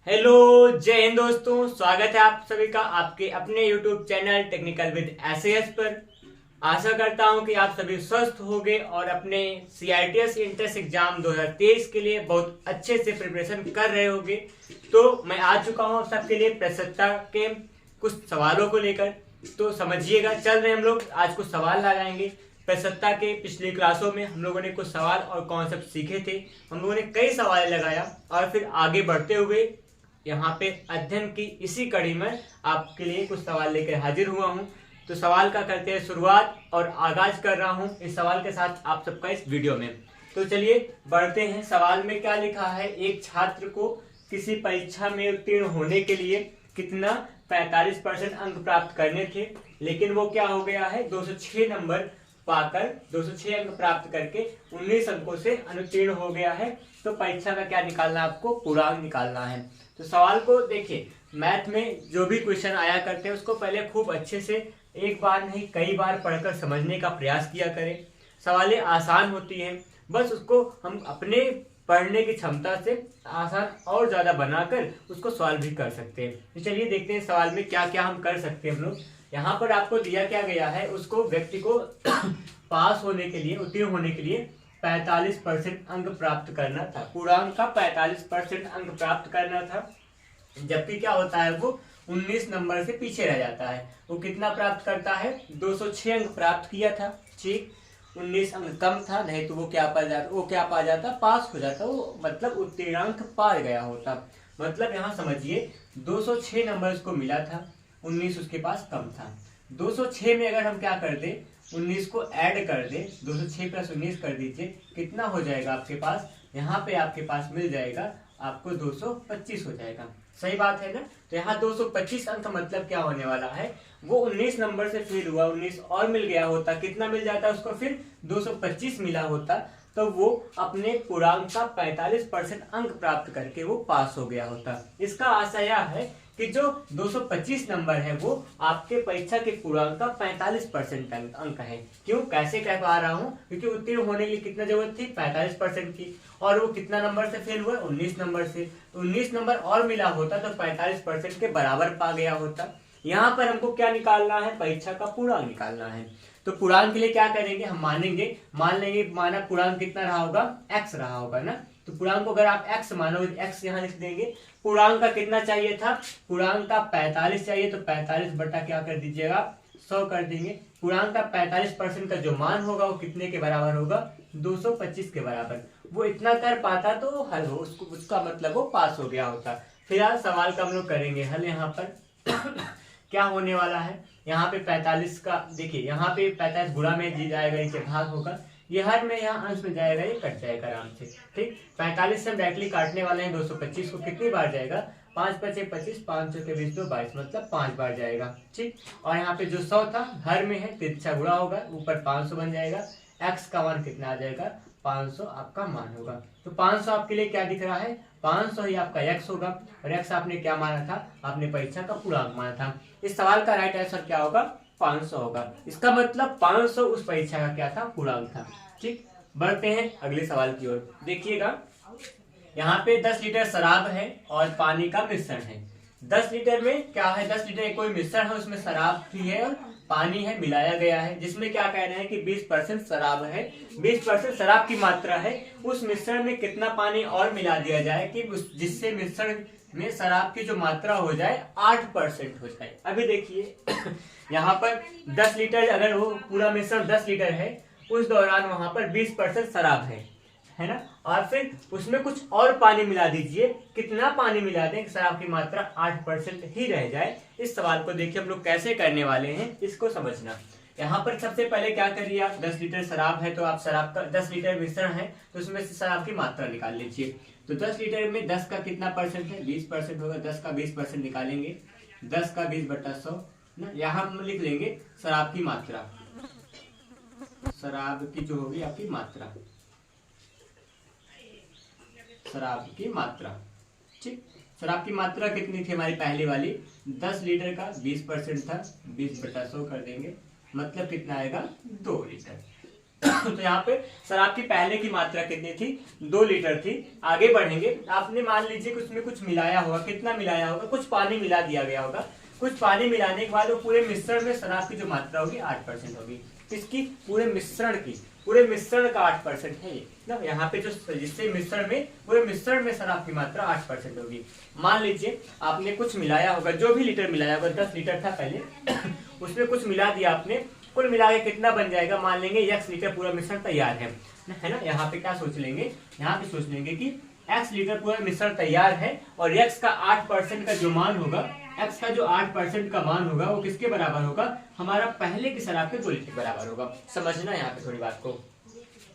Hello, जय हिंद दोस्तों। स्वागत है आप सभी का आपके अपने YouTube channel technical with SAS पर। आशा करता हूं कि आप सभी स्वस्थ होंगे और अपने CITS इंट्रेंस एग्जाम 2023 के लिए बहुत अच्छे से प्रिपरेशन कर रहे होंगे। तो मैं आ चुका हूं सबके लिए प्रश्नोत्तर के कुछ सवालों को लेकर। तो समझिएगा, चल रहे हम लोग आज कुछ सवाल लगाएंगे। प्रश्नोत्तर के पिछली क्लासों में हम लोगों ने कुछ सवाल और कॉन्सेप्ट सीखे थे। हम लोगों ने कई सवाल लगाया और फिर आगे बढ़ते हुए यहाँ पे अध्ययन की इसी कड़ी में आपके लिए कुछ सवाल लेकर हाजिर हुआ हूँ। तो सवाल का करते हैं शुरुआत और आगाज कर रहा हूँ इस सवाल के साथ आप सबका इस वीडियो में। तो चलिए बढ़ते हैं। सवाल में क्या लिखा है, एक छात्र को किसी परीक्षा में उत्तीर्ण होने के लिए कितना 45% अंक प्राप्त करने थे, लेकिन वो क्या हो गया है 206 नंबर पाकर 206 अंक प्राप्त करके 19 अंकों से अनुत्तीर्ण हो गया है। तो परीक्षा का क्या निकालना है, आपको पूर्णांक निकालना है। तो सवाल को देखिए, मैथ में जो भी क्वेश्चन आया करते हैं उसको पहले खूब अच्छे से एक बार नहीं कई बार पढ़कर समझने का प्रयास किया करें। सवालें आसान होती हैं, बस उसको हम अपने पढ़ने की क्षमता से आसान और ज्यादा बनाकर उसको सॉल्व भी कर सकते हैं। तो चलिए देखते हैं सवाल में क्या क्या हम कर सकते हैं हम लोग। यहाँ पर आपको दिया क्या गया है, उसको व्यक्ति को पास होने के लिए उत्तीर्ण होने के लिए 45% अंक प्राप्त करना था। पूर्णांक का 45% अंक प्राप्त करना था, जबकि क्या होता है वो 19 नंबर से पीछे रह जाता है। वो कितना प्राप्त करता है, 206 अंक प्राप्त किया था। ठीक, 19 अंक कम था, नहीं तो वो क्या पा जाता, पास हो जाता, वो मतलब उत्तीर्णांक पा गया होता। मतलब यहाँ समझिए 206 नंबर उसको मिला था, 19 उसके पास कम था। 206 में अगर हम क्या कर दे, 19 को ऐड कर दे, 206 प्लस 19 कर दीजिए, कितना हो जाएगा आपके पास, यहाँ पे आपके पास मिल जाएगा आपको 225 हो जाएगा। सही बात है ना। तो यहाँ 225 अंक मतलब क्या होने वाला है, वो 19 नंबर से फेल हुआ, 19 और मिल गया होता, कितना मिल जाता उसको, फिर 225 मिला होता, तो वो अपने पूर्णांक का 45% अंक प्राप्त करके वो पास हो गया होता। इसका आशय यह है कि जो 225 नंबर है वो आपके परीक्षा के पूर्णांक का 45% अंक है। क्यों, कैसे कह पा रहा हूँ, क्योंकि उत्तीर्ण होने के लिए कितना जरूरत थी, 45% की, और वो कितना नंबर से फेल हुआ, 19 नंबर से। तो 19 नंबर और मिला होता तो 45% के बराबर पा गया होता। यहाँ पर हमको क्या निकालना है, परीक्षा का पूर्णांक निकालना है। तो पूर्णांक के लिए क्या करेंगे, हम मान लेंगे माना पूर्णांक कितना रहा होगा, x रहा होगा ना। तो पूर्णांक को अगर आप x मानोगे, x यहाँ लिख देंगे। पूर्णांक का कितना चाहिए था, पूर्णांक का 45 चाहिए, तो 45 बटा क्या कर दीजिएगा, 100 कर देंगे। पूर्णांक का 45% का जो मान होगा वो कितने के बराबर होगा, 225 के बराबर। वो इतना कर पाता तो हल हो, उसका मतलब वो पास हो गया होता। फिलहाल सवाल का हम लोग करेंगे हल। यहाँ पर क्या होने वाला है, यहाँ पे 45 का देखिए, यहाँ पे 45 गुणा में जी जाएगा, नीचे भाग होगा, ये हर में यहाँ अंश में जाएगा, ये कट जाएगा आराम से। ठीक, 45 से हम डायरेक्टली काटने वाले हैं 225 को, कितनी बार जाएगा, 5 5 25, 5 के 20 2 22, मतलब 5 बार जाएगा। ठीक, और यहाँ पे जो 100 था हर में है, तिरछा गुणा होगा, ऊपर 500 बन जाएगा। x का मान कितना आ जाएगा, 500 आपका मान होगा। तो 500 आपके लिए क्या दिख रहा है, 500 ही आपका x होगा, और x आपने क्या माना था, आपने परीक्षा का पूर्णांक माना था। इस सवाल का राइट आंसर क्या होगा, 500 होगा। इसका मतलब 500 उस परीक्षा का क्या था, पूर्णांक था। ठीक, बढ़ते हैं अगले सवाल की ओर। देखिएगा, यहाँ पे 10 लीटर शराब है और पानी का मिश्रण है। 10 लीटर में क्या है, 10 लीटर कोई मिश्रण है, उसमें शराब भी है और पानी है, मिलाया गया है, जिसमें क्या कहना है कि 20% शराब है, 20% शराब की मात्रा है। उस मिश्रण में कितना पानी और मिला दिया जाए कि जिससे मिश्रण में शराब की जो मात्रा हो जाए 8% हो जाए। अभी देखिए यहाँ पर 10 लीटर अगर वो पूरा मिश्रण 10 लीटर है, उस दौरान वहां पर 20% शराब है ना, और फिर उसमें कुछ और पानी मिला दीजिए। कितना पानी मिला दें कि शराब की मात्रा 8% ही रह जाए। इस सवाल को देखिए हम लोग कैसे करने वाले हैं, इसको समझना। यहाँ पर सबसे पहले क्या करिए आप, 10 लीटर शराब है तो आप शराब का 10 लीटर मिश्रण है तो उसमें से शराब की मात्रा निकाल लीजिए। तो 10 लीटर में 10 का कितना परसेंट है, 20% होगा, 10 का 20% निकालेंगे, 10 का 20 बटा 100 ना। यहाँ हम लिख लेंगे शराब की मात्रा, शराब की जो होगी आपकी मात्रा, शराब की मात्रा। ठीक, शराब की मात्रा कितनी थी हमारी पहली वाली, 10 लीटर का 20% था, 20 बटा 100 कर देंगे, मतलब कितना आएगा, 2 लीटर। तो यहाँ पे शराब की पहले की मात्रा कितनी थी, 2 लीटर थी। आगे बढ़ेंगे, आपने मान लीजिए कि उसमें कुछ मिलाया होगा, कितना मिलाया होगा, कुछ पानी मिला दिया गया होगा। कुछ पानी मिलाने के बाद वो पूरे मिश्रण में शराब की जो मात्रा होगी 8% होगी। इसकी पूरे मिश्रण का 8% है ये ना, यहाँ पे जो जिससे पूरे मिश्रण में शराब की मात्रा 8% होगी। मान लीजिए आपने कुछ मिलाया होगा, जो भी लीटर मिलाया होगा, 10 लीटर था पहले उसमें कुछ मिला दिया आपने, कुल मिला के कितना बन जाएगा, मान लेंगे x लीटर पूरा मिश्रण तैयार है ना। यहाँ पे क्या सोच लेंगे, यहाँ पे सोच लेंगे कि x लीटर पूरा मिश्रण तैयार है और x का 8% का जो मान होगा, x का जो 8% का मान होगा वो किसके बराबर होगा, हमारा पहले की शराब के 2 लीटर के बराबर होगा। समझना यहाँ पे थोड़ी बात को,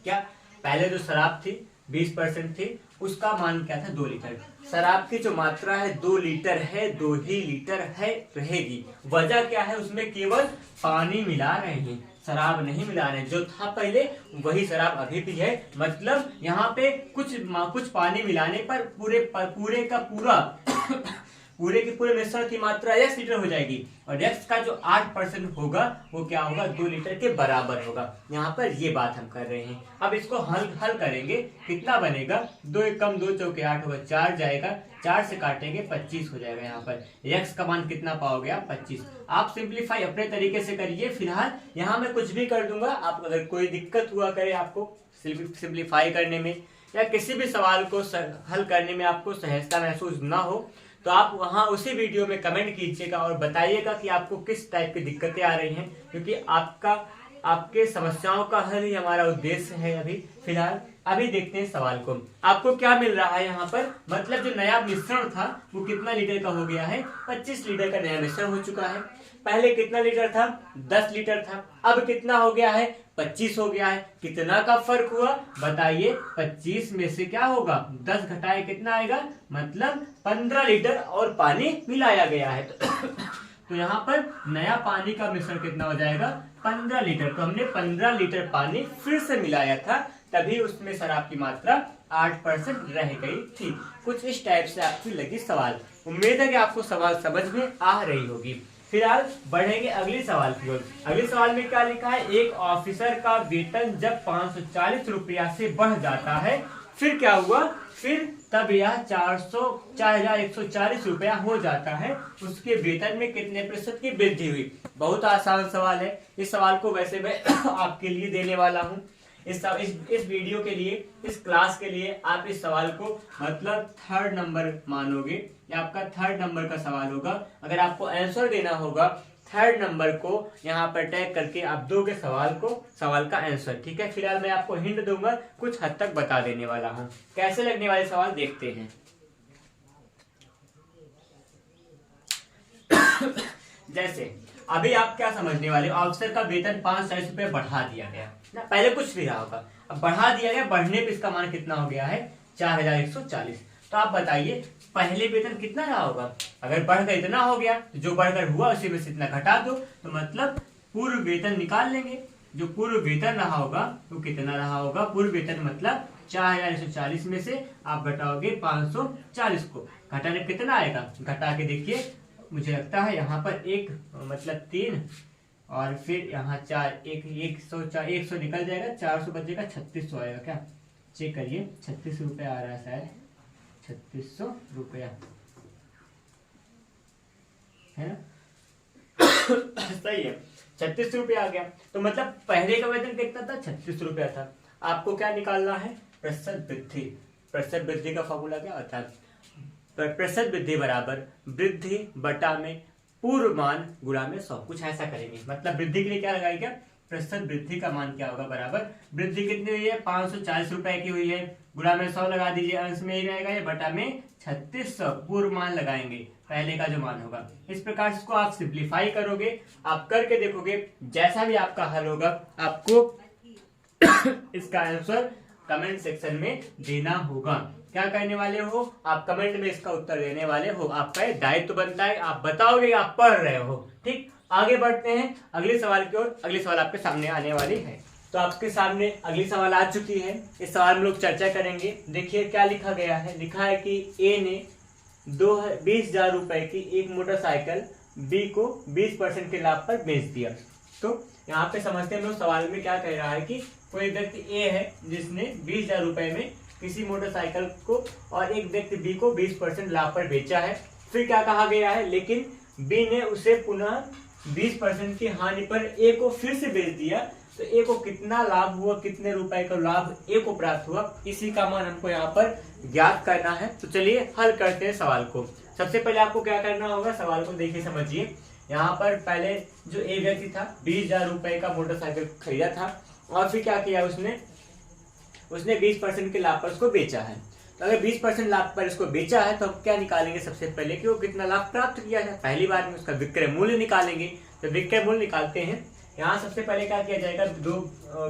क्या पहले जो शराब थी 20% थी, उसका मान क्या था, 2 लीटर। शराब की जो मात्रा है 2 लीटर है, 2 ही लीटर है रहेगी। वजह क्या है, उसमें केवल पानी मिला रहे हैं, शराब नहीं मिला रहे हैं। जो था पहले वही शराब अभी भी है, मतलब यहाँ पे कुछ पानी मिलाने पर पूरे का पूरे मिश्रण की मात्रा x लीटर हो जाएगी और x का जो 8% होगा वो क्या होगा, 2 लीटर के बराबर होगा। यहाँ पर ये बात हम कर रहे हैं। अब इसको हल करेंगे, कितना बनेगा, 2 एक कम 2 चौके 8 होगा, 4 जाएगा, 4 से काटेंगे 25 हो जाएगा। यहाँ पर x का मान कितना पाओगे आप, 25। आप सिंप्लीफाई अपने तरीके से करिए। फिलहाल यहाँ मैं कुछ भी कर दूंगा, आप अगर कोई दिक्कत हुआ करे आपको सिंप्लीफाई करने में या किसी भी सवाल को हल करने में आपको सहजता महसूस ना हो, तो आप वहां उसी वीडियो में कमेंट कीजिएगा और बताइएगा कि आपको किस टाइप की दिक्कतें आ रही हैं, क्योंकि आपके समस्याओं का हल ही हमारा उद्देश्य है। फिलहाल अभी देखते हैं सवाल को। आपको क्या मिल रहा है यहाँ पर, मतलब जो नया मिश्रण था वो कितना लीटर का हो गया है, 25 लीटर का नया मिश्रण हो चुका है। पहले कितना लीटर था, 10 लीटर था, अब कितना हो गया है, 25 हो गया है। कितना का फर्क हुआ बताइए, 25 में से क्या होगा, 10 घटाए कितना आएगा, मतलब 15 लीटर और पानी मिलाया गया है। तो यहाँ पर नया पानी का मिश्रण कितना हो जाएगा, 15 लीटर। तो हमने 15 लीटर पानी फिर से मिलाया था, तभी उसमें शराब की मात्रा 8% रह गई थी। कुछ इस टाइप से आपकी लगी सवाल। उम्मीद है कि आपको सवाल समझ में आ रही होगी। फिलहाल बढ़ेंगे अगले सवाल की ओर। अगले सवाल में क्या लिखा है, एक ऑफिसर का वेतन जब 540 रुपया से बढ़ जाता है, फिर क्या हुआ, फिर तब यह 4140 रुपया हो जाता है, उसके वेतन में कितने प्रतिशत की वृद्धि हुई। बहुत आसान सवाल है। इस सवाल को वैसे मैं आपके लिए देने वाला हूँ। इस वीडियो के लिए, इस क्लास के लिए आप इस सवाल को मतलब 3rd नंबर मानोगे, या आपका 3rd नंबर का सवाल होगा। अगर आपको आंसर देना होगा 3rd नंबर को यहाँ पर टैग करके आप दोगे सवाल का आंसर, ठीक है। फिलहाल मैं आपको हिंट दूंगा, कुछ हद तक बता देने वाला हूँ। कैसे लगने वाले सवाल देखते हैं। जैसे अभी आप क्या समझने वाले हो, ऑफिसर का वेतन 540 रुपये बढ़ा दिया गया ना, पहले कुछ भी रहा होगा, अब बढ़ा दिया गया, बढ़ने पे इसका मान कितना हो गया है, 4140। तो आप बताइए पहले वेतन कितना रहा होगा, अगर बढ़कर इतना हो गया तो जो बढ़कर हुआ उसी में से इतना घटा दो, तो मतलब पूर्व वेतन निकाल लेंगे। जो पूर्व वेतन रहा होगा वो कितना रहा होगा, पूर्व वेतन मतलब 4140 में से आप घटाओगे 540 को, घटाने कितना आएगा, घटा के देखिए, मुझे लगता है यहाँ पर 1 मतलब 3 और फिर यहाँ 4, 100 निकल जाएगा, 400 बचेगा, 3600 आएगा। क्या चेक करिए, 36 रुपये आ रहा है शायद, 3600 रुपया है ना। सही है, 36 रुपया आ गया। तो मतलब पहले का वेतन कितना था, 36 रुपया था। आपको क्या निकालना है, प्रतिशत वृद्धि। प्रतिशत वृद्धि का फॉर्मूला क्या होता है, प्रतिशत वृद्धि बराबर वृद्धि बटा में पूर्व मान गुणा में 100, कुछ ऐसा करेंगे। मतलब वृद्धि के लिए क्या लगाएगा, प्रतिशत वृद्धि का मान क्या होगा, बराबर वृद्धि कितनी हुई है, 540 रुपए की हुई है, गुणा में 100 लगा दीजिए, अंश में ही रहेगा ये, बटा में 3600 पूर्व मान लगाएंगे, पहले का जो मान होगा। इस प्रकार इसको आप सिंप्लीफाई करोगे, आप करके देखोगे, जैसा भी आपका हल होगा आपको इसका आंसर कमेंट सेक्शन में देना होगा। क्या करने वाले हो आप, कमेंट में इसका उत्तर देने वाले हो, आपका दायित्व बनता है, आप बताओगे आप पढ़ रहे हो। ठीक, आगे बढ़ते हैं अगले सवाल की ओर। अगली सवाल आपके सामने आने वाली है, तो आपके सामने अगली सवाल आ चुकी है। इस सवाल में लोग चर्चा करेंगे। देखिए क्या लिखा गया है, लिखा है कि ए ने 20,000 रुपए की एक मोटरसाइकिल बी को 20% के लाभ पर बेच दिया। तो यहाँ पे समझते हैं हम लोग, सवाल में क्या कह रहा है कि कोई व्यक्ति ए है जिसने 20,000 रुपए में किसी मोटरसाइकिल को और एक व्यक्ति बी को 20% लाभ पर बेचा है। फिर क्या कहा गया है, लेकिन बी ने उसे पुनः 20% की हानि पर ए को फिर से बेच दिया, तो ए को कितना लाभ हुआ, कितने रुपए का लाभ ए को प्राप्त हुआ, इसी का मान हमको यहाँ पर ज्ञात करना है। तो चलिए हल करते हैं सवाल को। सबसे पहले आपको क्या करना होगा, सवाल को देखिए समझिए। यहाँ पर पहले जो ए व्यक्ति था 20,000 रुपए का मोटरसाइकिल खरीदा था और फिर क्या किया उसने 20% के लाभ पर उसको बेचा है। तो अगर 20% लाभ पर इसको बेचा है तो हम क्या निकालेंगे, सबसे पहले कि वो कितना लाभ प्राप्त किया है। पहली बार में उसका विक्रय मूल्य निकालेंगे। तो विक्रय मूल्य निकालते हैं। यहाँ सबसे पहले क्या किया जाएगा,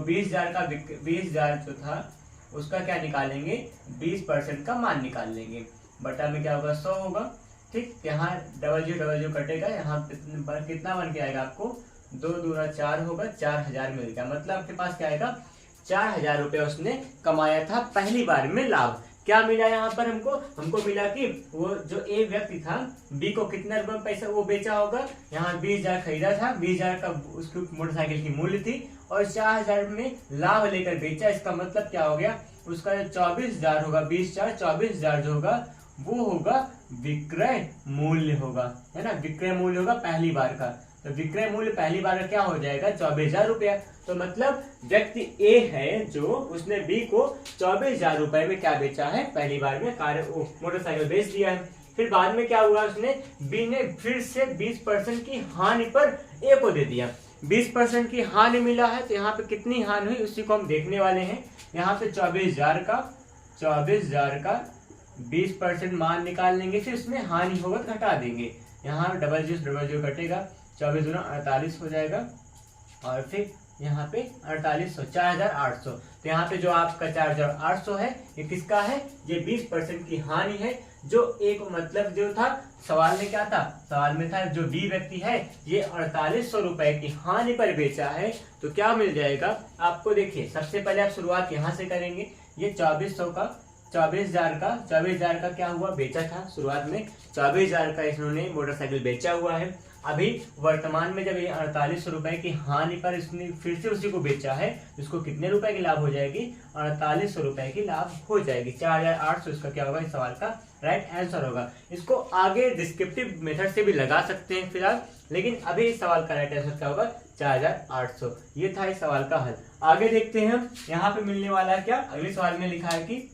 20,000 जो था उसका क्या निकालेंगे, 20% का मान निकाल लेंगे। बटा में क्या होगा, 100 होगा। ठीक, यहाँ डबल जीरो कटेगा, यहाँ कितना बन के आएगा आपको, 2 दूना 4 होगा, 4,000 मिल गया। मतलब आपके पास क्या आएगा, 4,000 रुपया उसने कमाया था पहली बार में लाभ। क्या मिला यहाँ पर हमको मिला कि वो जो ए व्यक्ति था बी को कितना रुपए पैसा वो बेचा होगा। यहाँ 20,000 खरीदा था, 20,000 का उसकी मोटरसाइकिल की मूल्य थी और 4,000 में लाभ लेकर बेचा। इसका मतलब क्या हो गया, उसका जो 24,000 होगा, 20,000 24,000 जो होगा वो होगा विक्रय मूल्य होगा, है ना। विक्रय मूल्य होगा पहली बार का। तो विक्रय मूल्य पहली बार का क्या हो जाएगा, 24,000 रुपया। तो मतलब व्यक्ति ए है जो उसने बी को 24,000 रुपए में क्या बेचा है, पहली बार में मोटरसाइकिल बेच दिया है। फिर बाद में क्या हुआ, उसने बी ने फिर से 20% की हानि पर ए को दे दिया। 20% की हानि मिला है, तो यहाँ पे कितनी हानि हुई उसी को हम देखने वाले हैं। यहाँ पे 24,000 का 20% मान निकाल लेंगे, फिर उसमें हानि होगा तो घटा देंगे। यहाँ डबल जीरो कटेगा, 24 दूना 48 हो जाएगा और फिर यहाँ पे 4800 4,800। तो यहाँ पे जो आपका 4,800 है ये किसका है, ये 20% की हानि है। जो एक मतलब जो था सवाल में क्या था, सवाल में था जो बी व्यक्ति है ये 4800 रुपए की हानि पर बेचा है। तो क्या मिल जाएगा आपको, देखिए सबसे पहले आप शुरुआत यहाँ से करेंगे। ये 24,000 का क्या हुआ, बेचा था शुरुआत में 24,000 का इन्होंने मोटरसाइकिल बेचा हुआ है। अभी वर्तमान में जब ये 4800 रुपए की हानि पर इसने फिर से उसी को बेचा है, इसको कितने रुपए की लाभ हो जाएगी, 4800 रुपए की लाभ हो जाएगी। 4,800 इसका क्या होगा, इस सवाल का राइट आंसर होगा। इसको आगे डिस्क्रिप्टिव मेथड से भी लगा सकते हैं फिलहाल, लेकिन अभी इस सवाल का राइट आंसर क्या होगा, 4,800। ये था इस सवाल का हल। आगे देखते हैं हम यहाँ पे मिलने वाला है क्या। अगले सवाल में लिखा है कि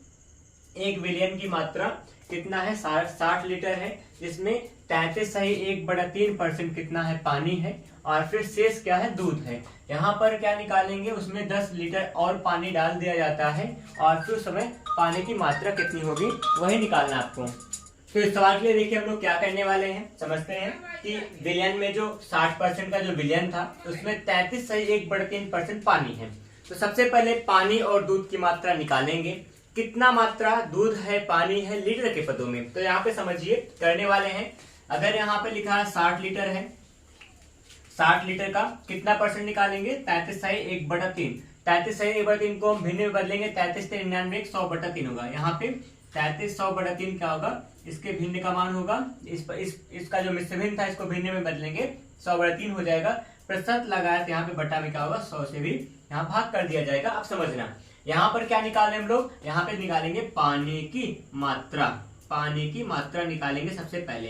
1 विलियन की मात्रा कितना है, 60 लीटर है, जिसमें 33.1/3% कितना है, पानी है, और फिर शेष क्या है, दूध है। यहाँ पर क्या निकालेंगे, उसमें 10 लीटर और पानी डाल दिया जाता है और फिर समय पानी की मात्रा कितनी होगी वही निकालना आपको। तो इस सवाल के लिए देखिए हम लोग क्या करने वाले हैं, समझते हैं कि विलियन में जो 60% का जो विलियन था उसमें 33.1/3% पानी है। तो सबसे पहले पानी और दूध की मात्रा निकालेंगे। कितना मात्रा दूध है, पानी है, लीटर के पदों में। तो यहाँ पे समझिए करने वाले हैं। अगर यहाँ पे लिखा है 60 लीटर है, 60 लीटर का कितना परसेंट निकालेंगे, 33.1/3। 33.1/3 को हम भिन्न में बदलेंगे, 33.99 100/3 होगा। यहाँ पे 33 क्या होगा, इसके भिन्न का मान होगा, इसका जो मिश्र भिन्न था इसको भिन्न में बदलेंगे, 100/3 हो जाएगा। प्रतिशत लगाया तो यहाँ पे बटा में क्या होगा, 100 से भी यहाँ भाग कर दिया जाएगा। अब समझना यहाँ पर क्या निकालें हम लोग, यहाँ पे निकालेंगे पानी की मात्रा। पानी की मात्रा निकालेंगे सबसे पहले।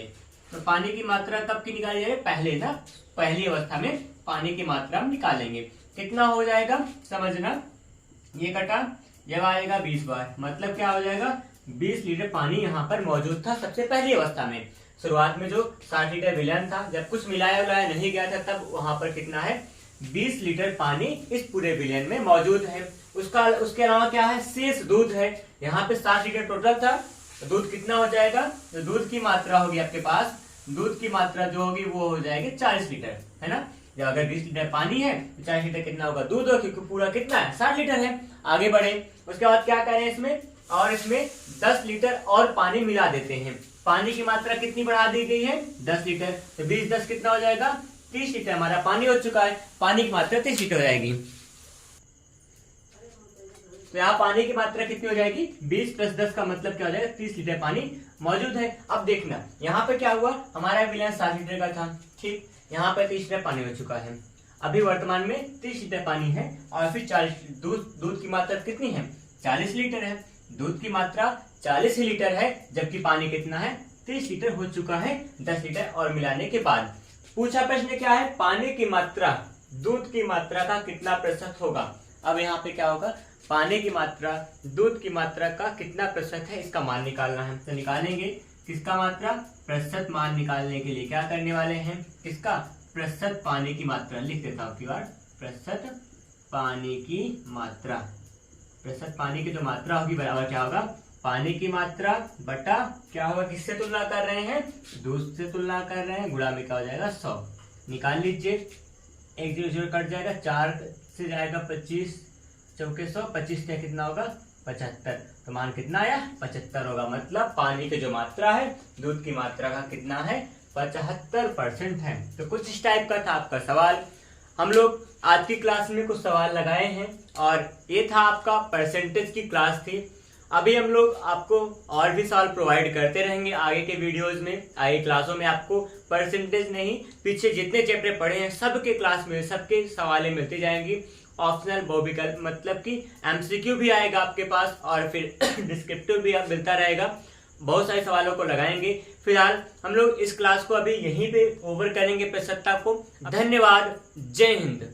तो पानी की मात्रा कब की निकाली जाएगी, पहले ना, पहली अवस्था में पानी की मात्रा हम निकालेंगे। कितना हो जाएगा समझना, ये कटा जब आएगा 20 बार, मतलब क्या हो जाएगा, 20 लीटर पानी यहाँ पर मौजूद था सबसे पहली अवस्था में। शुरुआत में जो 60 लीटर विलयन था, जब कुछ मिलाया उलाया नहीं गया था, तब वहां पर कितना है, 20 लीटर पानी इस पूरे विलयन में मौजूद है। उसके अलावा क्या है, शेष दूध है। यहाँ पे 60 लीटर टोटल था, तो दूध कितना हो जाएगा, तो दूध की मात्रा होगी आपके पास, दूध की मात्रा जो होगी वो हो जाएगी 40 लीटर, है ना। जब अगर 20 लीटर पानी है तो 40 लीटर कितना होगा, दूध होगा, क्योंकि पूरा कितना है, 60 लीटर है। आगे बढ़े, उसके बाद क्या करें इसमें, और इसमें 10 लीटर और पानी मिला देते हैं। पानी की मात्रा कितनी बढ़ा दी गई है, 10 लीटर। तो 20 10 कितना हो जाएगा, 30 लीटर हमारा पानी हो चुका है। पानी की मात्रा 30 लीटर हो जाएगी। तो यहाँ पानी की मात्रा कितनी हो जाएगी, 20 + 10 का मतलब क्या हो जाएगा, 30 लीटर पानी मौजूद है। अब देखना यहाँ पे क्या हुआ, हमारा विलयन 60 लीटर का था, ठीक, यहाँ पे 30 लीटर पानी हो चुका है। अभी वर्तमान में 30 लीटर पानी है और फिर 40 दूध की मात्रा कितनी है, 40 लीटर है। दूध की मात्रा 40 लीटर है, जबकि पानी कितना है, 30 लीटर हो चुका है 10 लीटर और मिलाने के बाद। पूछा प्रश्न क्या है, पानी की मात्रा दूध की मात्रा का कितना प्रतिशत होगा। अब यहाँ पे क्या होगा, पानी की मात्रा दूध की मात्रा का कितना प्रतिशत है, इसका मान निकालना है। तो निकालेंगे किसका मात्रा, प्रतिशत मान निकालने के लिए क्या करने वाले हैं, किसका, प्रतिशत पानी की मात्रा। लिख देता हूँ प्रतिशत पानी की मात्रा। प्रतिशत पानी की जो मात्रा होगी बराबर क्या होगा, पानी की मात्रा बटा क्या होगा, किससे तुलना कर रहे हैं, दूध से तुलना कर रहे हैं, गुणा में क्या हो जाएगा 100। निकाल लीजिए, 1 0 0 कट जाएगा, 4 से जाएगा 25 चौके 100, 25 से कितना होगा 75। तो मान कितना आया, 75 होगा। मतलब पानी की जो मात्रा है दूध की मात्रा का कितना है, 75% है। तो कुछ इस टाइप का था आपका सवाल। हम लोग आज की क्लास में कुछ सवाल लगाए हैं और ये था आपका परसेंटेज की क्लास थी। अभी हम लोग आपको और भी सवाल प्रोवाइड करते रहेंगे आगे के वीडियोस में, आगे क्लासों में आपको परसेंटेज नहीं, पीछे जितने चैप्टर पढ़े हैं सबके क्लास में सबके सवालें मिलती जाएंगी। ऑप्शनल बहुविकल्प मतलब कि एमसीक्यू भी आएगा आपके पास और फिर डिस्क्रिप्टिव भी मिलता रहेगा। बहुत सारे सवालों को लगाएंगे। फिलहाल हम लोग इस क्लास को अभी यहीं पे ओवर करेंगे प्रतिशतता को। धन्यवाद, जय हिंद।